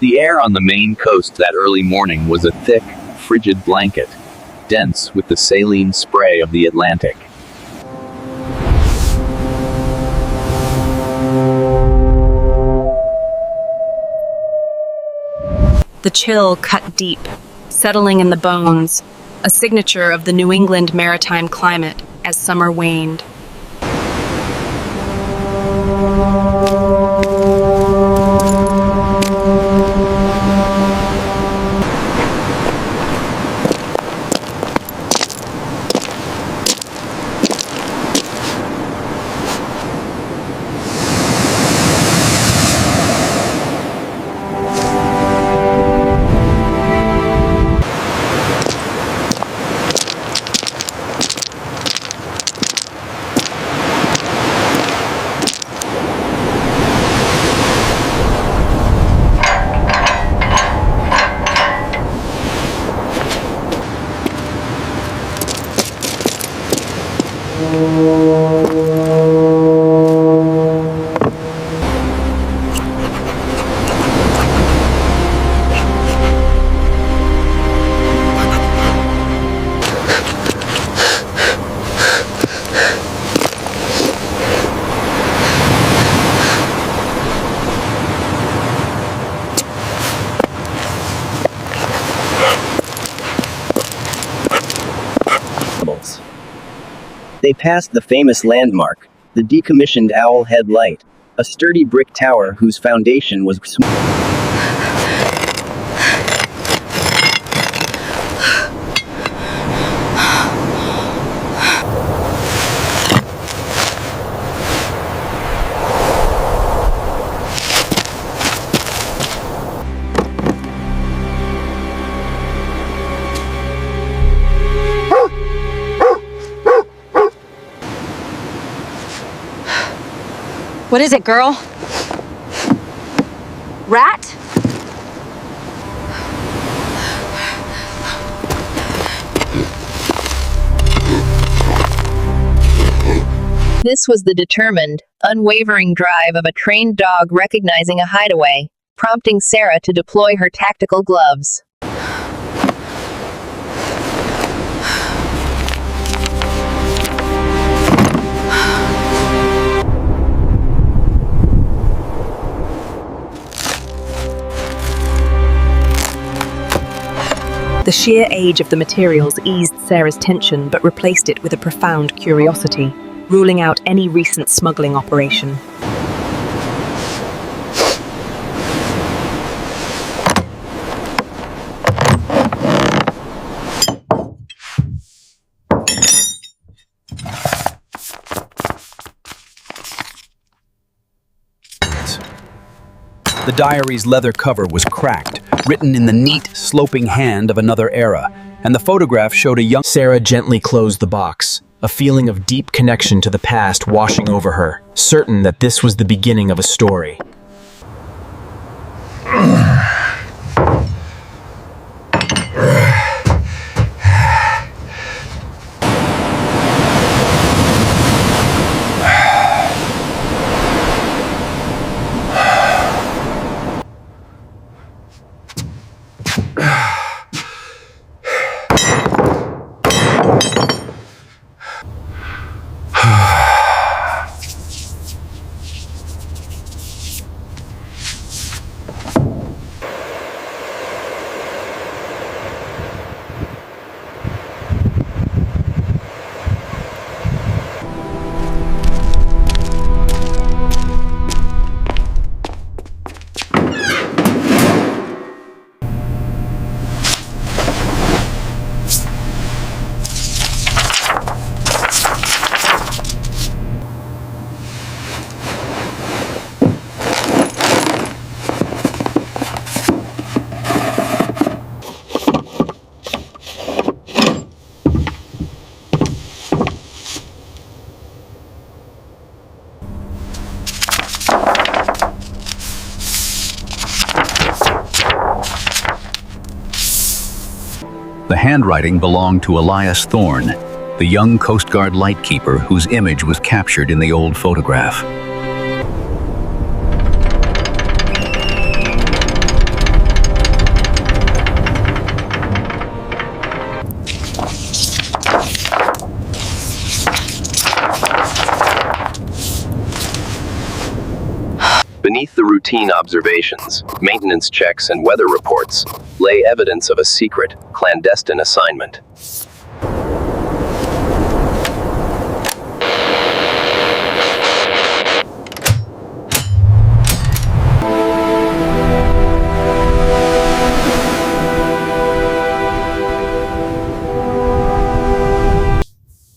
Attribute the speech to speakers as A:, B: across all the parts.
A: The air on the Maine coast that early morning was a thick, frigid blanket, dense with the saline spray of the Atlantic.
B: The chill cut deep, settling in the bones, a signature of the New England maritime climate as summer waned.
C: They passed the famous landmark, the decommissioned Owl Head Light, a sturdy brick tower whose foundation was
D: What is it, girl? Rat?
E: This was the determined, unwavering drive of a trained dog recognizing a hideaway, prompting Sarah to deploy her tactical gloves.
B: The sheer age of the materials eased Sarah's tension but replaced it with a profound curiosity, ruling out any recent smuggling operation.
F: The diary's leather cover was cracked, written in the neat, sloping hand of another era, and the photograph showed a young...
G: Sarah gently closed the box, a feeling of deep connection to the past washing over her, certain that this was the beginning of a story.
A: The handwriting belonged to Elias Thorne, the young Coast Guard lightkeeper whose image was captured in the old photograph. routine observations, maintenance checks, and weather reports lay evidence of a secret, clandestine assignment.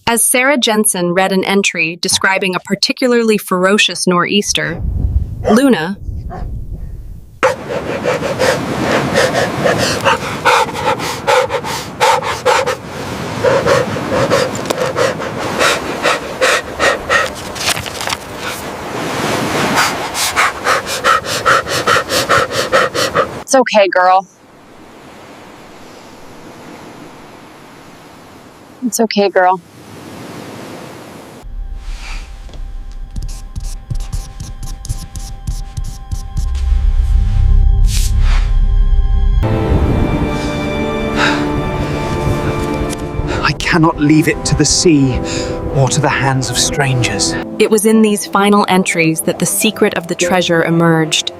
B: As Sarah Jensen read an entry describing a particularly ferocious nor'easter, Luna,
D: It's okay, girl. It's okay, girl.
H: I cannot leave it to the sea or to the hands of strangers.
B: it was in these final entries that the secret of the treasure emerged,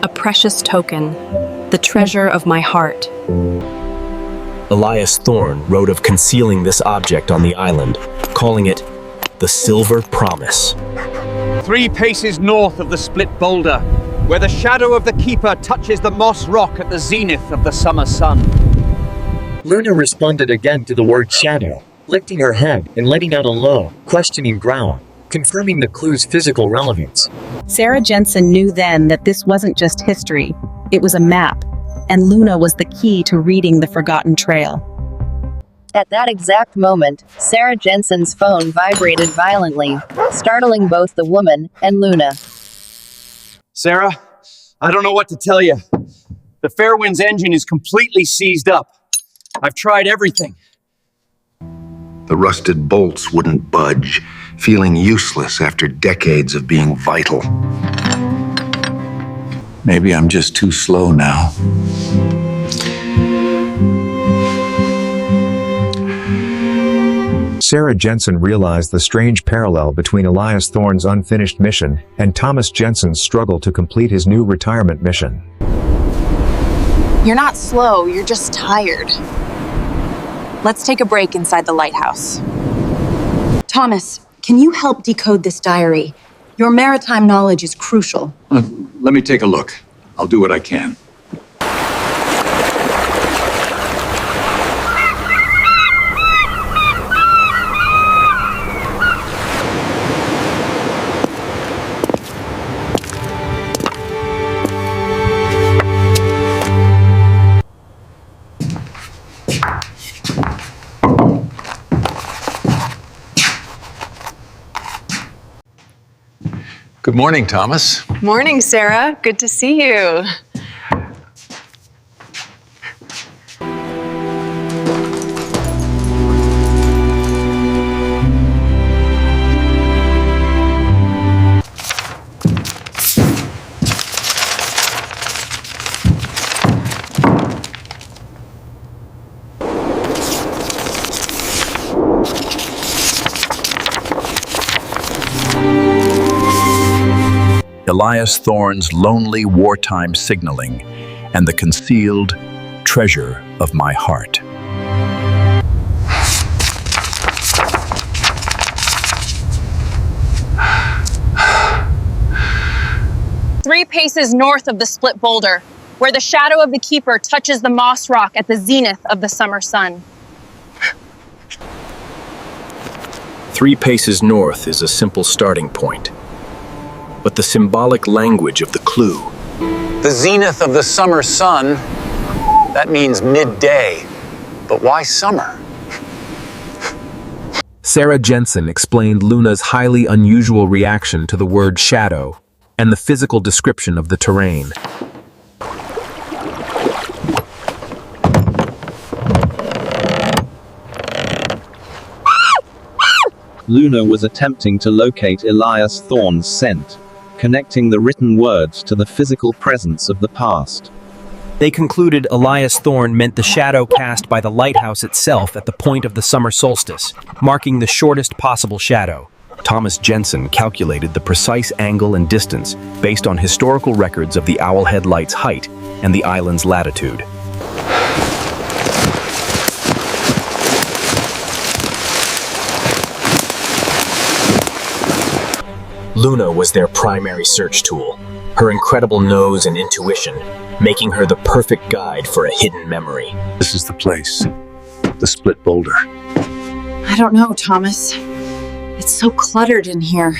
B: a precious token, the treasure of my heart.
G: Elias Thorne wrote of concealing this object on the island, calling it the Silver Promise.
H: 3 paces north of the split boulder, where the shadow of the keeper touches the moss rock at the zenith of the summer sun.
I: Luna responded again to the word shadow, lifting her head and letting out a low, questioning growl, confirming the clue's physical relevance.
J: Sarah Jensen knew then that this wasn't just history, it was a map, and Luna was the key to reading the forgotten trail.
E: At that exact moment, Sarah Jensen's phone vibrated violently, startling both the woman and Luna.
H: Sarah, I don't know what to tell you. The Fairwind's engine is completely seized up. I've tried everything.
K: The rusted bolts wouldn't budge, feeling useless after decades of being vital. Maybe I'm just too slow now.
L: Sarah Jensen realized the strange parallel between Elias Thorne's unfinished mission and Thomas Jensen's struggle to complete his new retirement mission.
D: You're not slow, you're just tired. Let's take a break inside the lighthouse.
M: Thomas, can you help decode this diary? Your maritime knowledge is crucial.
K: Let me take a look. I'll do what I can. Good morning, Thomas.
N: Morning, Sarah. Good to see you.
F: Elias Thorne's lonely wartime signaling, and the concealed treasure of my heart.
O: "3 paces north of the split boulder, where the shadow of the keeper touches the moss rock at the zenith of the summer sun."
G: 3 paces north is a simple starting point. But the symbolic language of the clue.
P: The zenith of the summer sun, that means midday. But why summer?
G: Sarah Jensen explained Luna's highly unusual reaction to the word shadow and the physical description of the terrain.
C: Luna was attempting to locate Elias Thorne's scent, connecting the written words to the physical presence of the past.
Q: They concluded Elias Thorne meant the shadow cast by the lighthouse itself at the point of the summer solstice, marking the shortest possible shadow.
F: Thomas Jensen calculated the precise angle and distance based on historical records of the Owlhead Light's height and the island's latitude.
G: Luna was their primary search tool, her incredible nose and intuition, making her the perfect guide for a hidden memory.
R: This is the place. The split boulder.
D: I don't know, Thomas. It's so cluttered in here.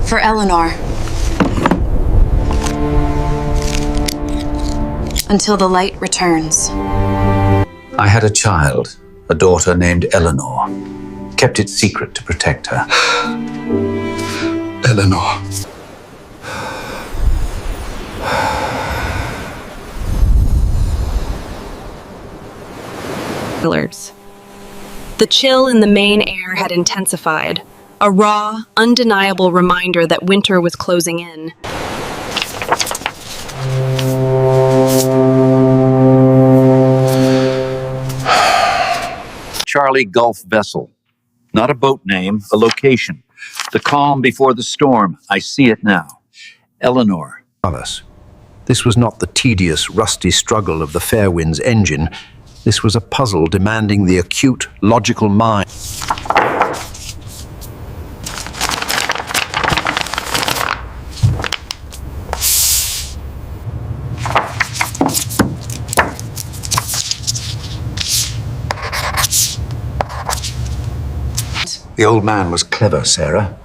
D: For Eleanor. Until the light returns.
P: I had a child, a daughter named Eleanor. Kept it secret to protect her.
R: Eleanor.
B: The chill in the Maine air had intensified, a raw, undeniable reminder that winter was closing in.
P: Charlie Gulf vessel. Not a boat name, a location. The calm before the storm. I see it now. Eleanor.
R: This was not the tedious, rusty struggle of the Fairwind's engine. This was a puzzle demanding the acute, logical mind.
P: The old man was clever, Sarah.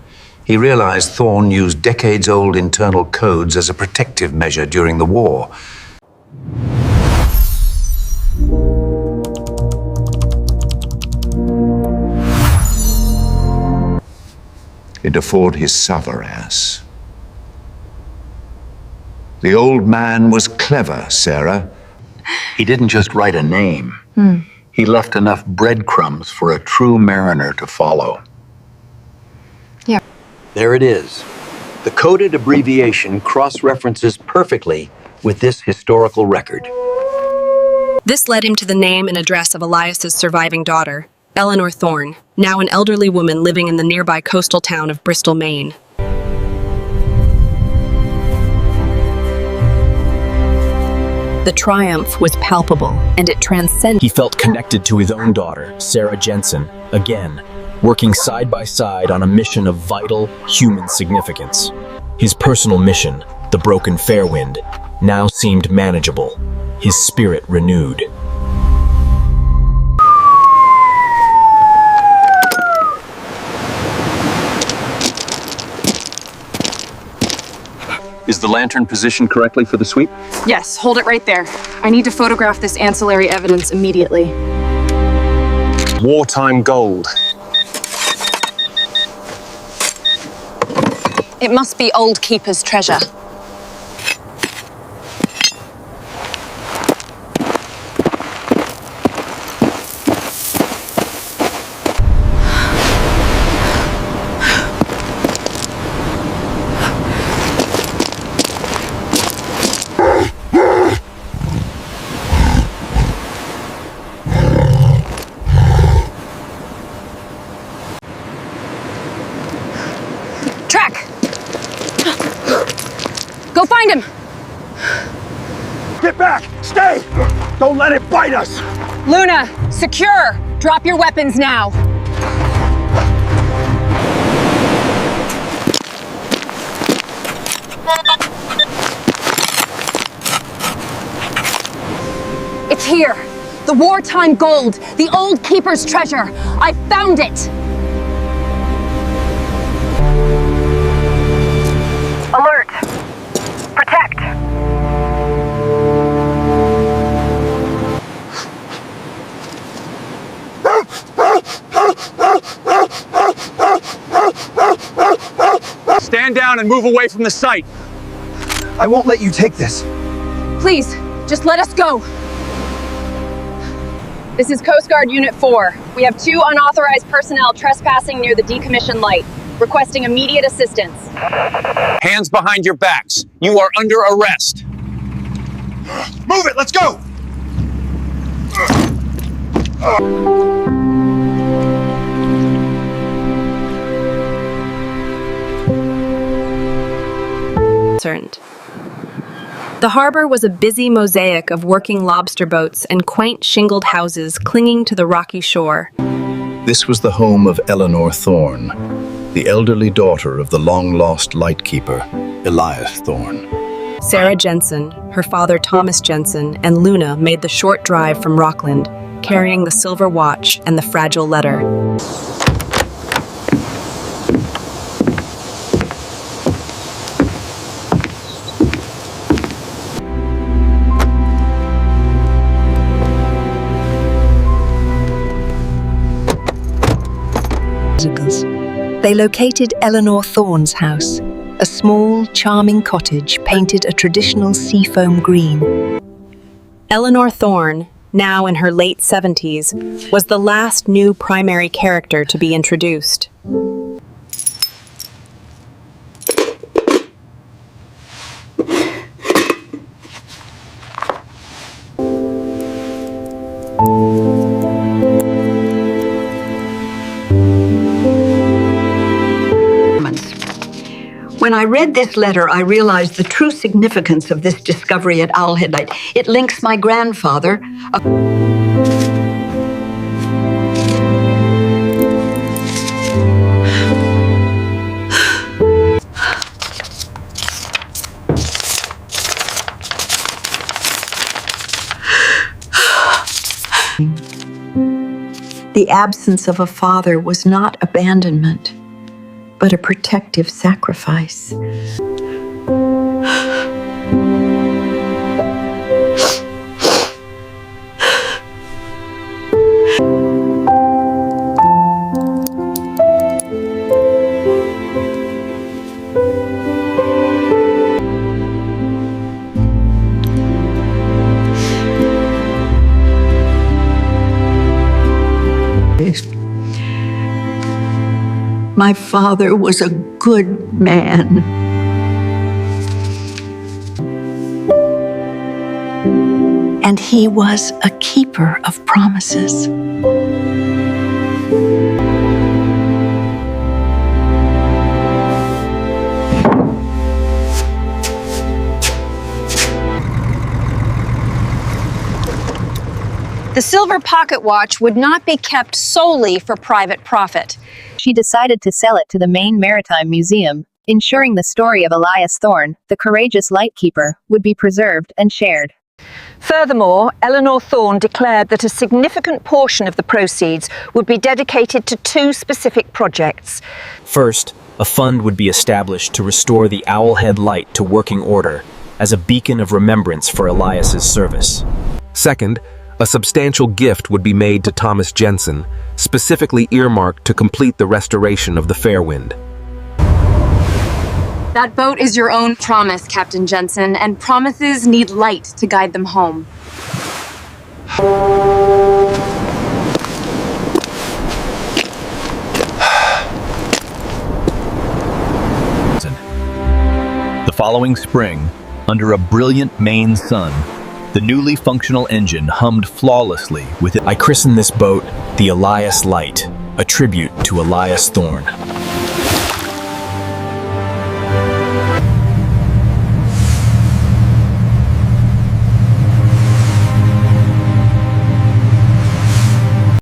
P: He realized Thorne used decades-old internal codes as a protective measure during the war.
K: It afford his savaras. The old man was clever, Sarah.
P: He didn't just write a name. He left enough breadcrumbs for a true mariner to follow.
D: Yeah.
P: There it is. The coded abbreviation cross-references perfectly with this historical record.
B: This led him to the name and address of Elias's surviving daughter, Eleanor Thorne, now an elderly woman living in the nearby coastal town of Bristol, Maine. The triumph was palpable, and it transcended.
G: He felt connected to his own daughter, Sarah Jensen, again, working side by side on a mission of vital human significance. His personal mission, the broken Fairwind, now seemed manageable, his spirit renewed.
H: Is the lantern positioned correctly for the sweep?
D: Yes, hold it right there. I need to photograph this ancillary evidence immediately.
H: Wartime gold.
D: It must be Old Keeper's treasure.
O: Go find him!
H: Get back! Stay! Don't let it bite us!
O: Luna, secure! Drop your weapons now! here. The wartime gold, the old keeper's treasure. I found it.
E: Alert! Protect!
H: Stand down and move away from the site.
S: I won't let you take this.
O: Please, just let us go. This is Coast Guard Unit 4. We have 2 unauthorized personnel trespassing near the decommissioned light, requesting immediate assistance.
H: Hands behind your backs. You are under arrest.
S: Move it, let's go!
B: The harbor was a busy mosaic of working lobster boats and quaint shingled houses clinging to the rocky shore.
G: This was the home of Eleanor Thorne, the elderly daughter of the long-lost lightkeeper, Elias Thorne.
B: Sarah Jensen, her father Thomas Jensen, and Luna made the short drive from Rockland, carrying the silver watch and the fragile letter.
T: They located Eleanor Thorne's house, a small, charming cottage painted a traditional seafoam green.
B: Eleanor Thorne, now in her late 70s, was the last new primary character to be introduced.
U: When I read this letter, I realized the true significance of this discovery at Owlhead Light. It links my grandfather. The absence of a father was not abandonment, but a protective sacrifice. My father was a good man. And he was a keeper of promises.
O: The silver pocket watch would not be kept solely for private profit.
E: She decided to sell it to the Maine Maritime Museum, ensuring the story of Elias Thorne, the courageous lightkeeper, would be preserved and shared.
U: Furthermore, Eleanor Thorne declared that a significant portion of the proceeds would be dedicated to 2 specific projects.
Q: First, a fund would be established to restore the Owlhead Light to working order as a beacon of remembrance for Elias's service.
V: Second, a substantial gift would be made to Thomas Jensen, specifically earmarked to complete the restoration of the Fairwind.
O: That boat is your own promise, Captain Jensen, and promises need light to guide them home.
F: The following spring, under a brilliant Maine sun, the newly functional engine hummed flawlessly with it.
Q: I christened this boat the Elias Light, a tribute to Elias Thorne.